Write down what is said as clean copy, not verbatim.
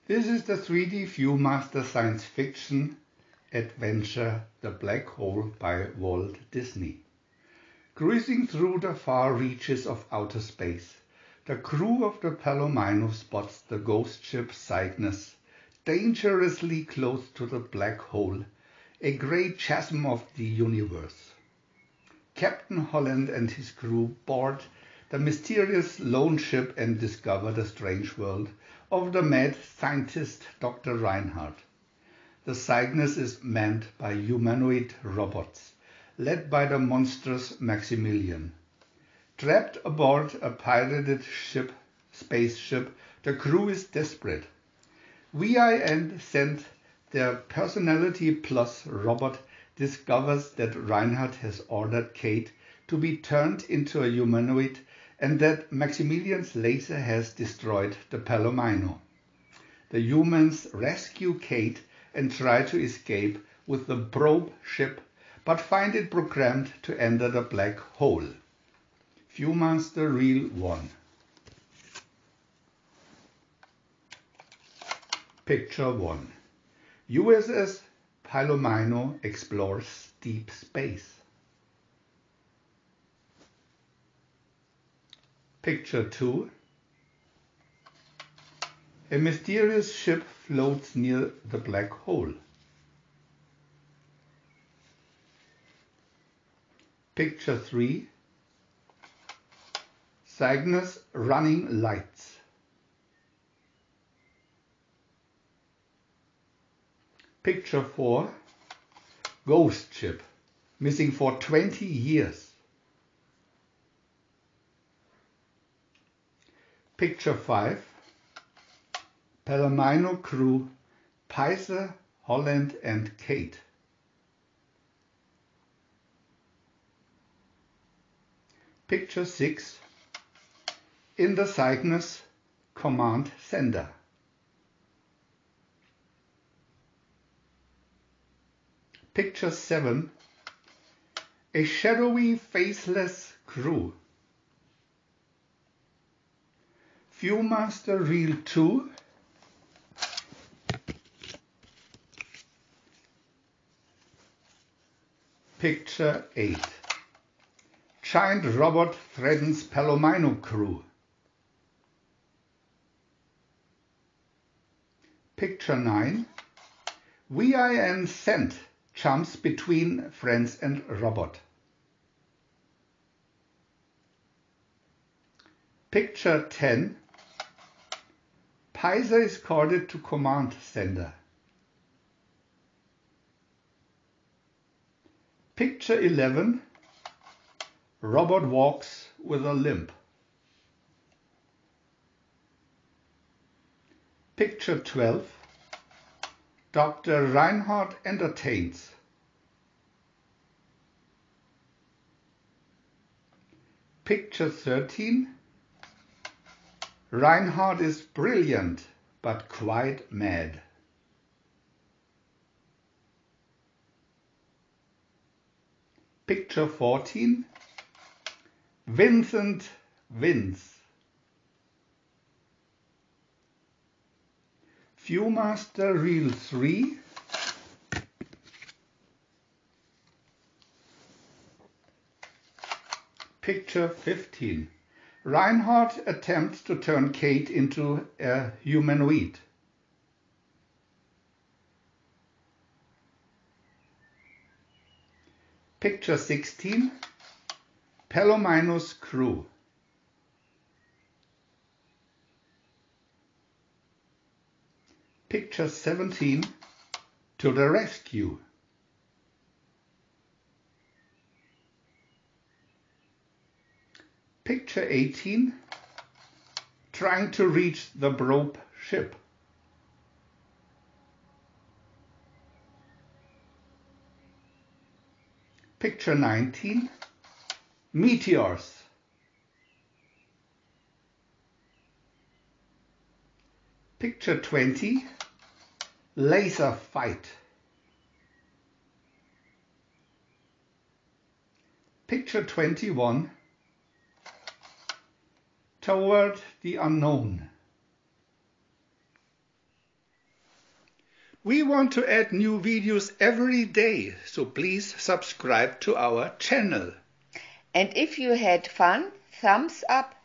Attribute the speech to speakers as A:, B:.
A: This is the 3D VIEW-MASTER science fiction adventure The Black Hole by Walt Disney. Cruising through the far reaches of outer space, the crew of the Palomino spots the ghost ship Cygnus dangerously close to the black hole, a great chasm of the universe. Captain Holland and his crew board the mysterious lone ship and discover the strange world of the mad scientist Dr. Reinhardt. The Cygnus is manned by humanoid robots, led by the monstrous Maximilian. Trapped aboard a pirated spaceship, the crew is desperate. VIN sent their personality plus robot discovers that Reinhardt has ordered Kate to be turned into a humanoid and that Maximilian's laser has destroyed the Palomino. The humans rescue Kate and try to escape with the probe ship, but find it programmed to enter the black hole. VIEW-MASTER Reel 1. Picture 1. USS Palomino explores deep space. Picture 2. A mysterious ship floats near the black hole. Picture 3. Cygnus running lights. Picture 4. Ghost ship, missing for 20 years. Picture 5. Palomino crew, Pizer, Holland and Kate. Picture 6. In the Cygnus, command sender. Picture 7. A shadowy, faceless crew. VIEW-MASTER Reel 2. Picture 8. Giant robot threatens Palomino crew. Picture 9. VIN sent jumps between friends and robot. Picture 10. Pizer is called to command center. Picture 11. Robot walks with a limp. Picture 12. Dr. Reinhardt entertains. Picture 13. Reinhardt is brilliant, but quite mad. Picture 14. Vincent wins. VIEW-MASTER Reel 3. Picture 15. Reinhardt attempts to turn Kate into a humanoid. Picture 16. Palomino's crew. Picture 17. To the rescue. Picture 18. Trying to reach the probe ship. Picture 19. Meteors. Picture 20. Laser fight. Picture 21. Toward the unknown. We want to add new videos every day, so please subscribe to our channel.
B: And if you had fun, thumbs up.